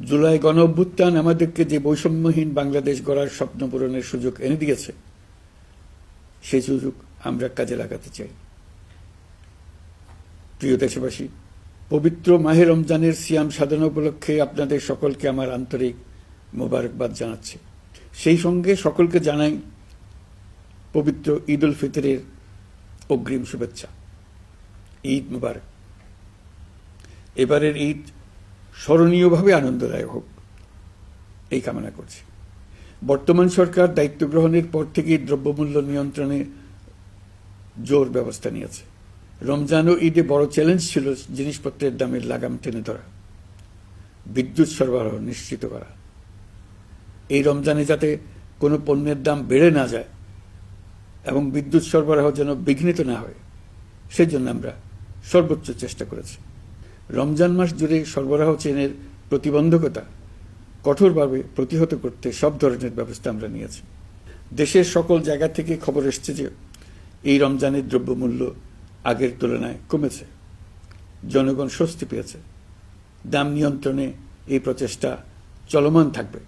জুলাই গণ অভ্যুত্থান আমাদেরকে যে বৈষম্যহীন বাংলাদেশ গড়ার স্বপ্ন পূরণের সুযোগ এনে দিয়েছে, সেই সুযোগ আমরা কাজে লাগাতে চাই। প্রিয় দেশবাসী, পবিত্র মাহে রমজানের সিয়াম সাধনা উপলক্ষে আপনাদের সকলকে আমার আন্তরিক মোবারকবাদ জানাচ্ছি। সেই সঙ্গে সকলকে জানাই পবিত্র ঈদ উল ফিতরের অগ্রিম শুভেচ্ছা। ঈদ মুবারক। এবারের ঈদ স্মরণীয়ভাবে আনন্দদায়ক হোক, এই কামনা করছি। বর্তমান সরকার দায়িত্ব গ্রহণের পর থেকেই দ্রব্যমূল্য নিয়ন্ত্রণে জোর ব্যবস্থা নিয়েছে। রমজান ও ঈদে বড় চ্যালেঞ্জ ছিল জিনিসপত্রের দামের লাগাম টেনে ধরা, বিদ্যুৎ সরবরাহ নিশ্চিত করা। এই রমজানে যাতে কোনো পণ্যের দাম বেড়ে না যায় এবং বিদ্যুৎ সরবরাহ যেন বিঘ্নিত না হয়, সেজন্য আমরা সর্বোচ্চ চেষ্টা করেছি। রমজান মাস জুড়ে সরবরাহ চেনের প্রতিবন্ধকতা কঠোরভাবে প্রতিহত করতে সব ধরনের ব্যবস্থা আমরা নিয়েছি। দেশের সকল জায়গা থেকে খবর এসছে যে এই রমজানের দ্রব্যমূল্য আগের তুলনায় কমেছে, জনগণ স্বস্তি পেয়েছে। দাম নিয়ন্ত্রণে এই প্রচেষ্টা চলমান থাকবে।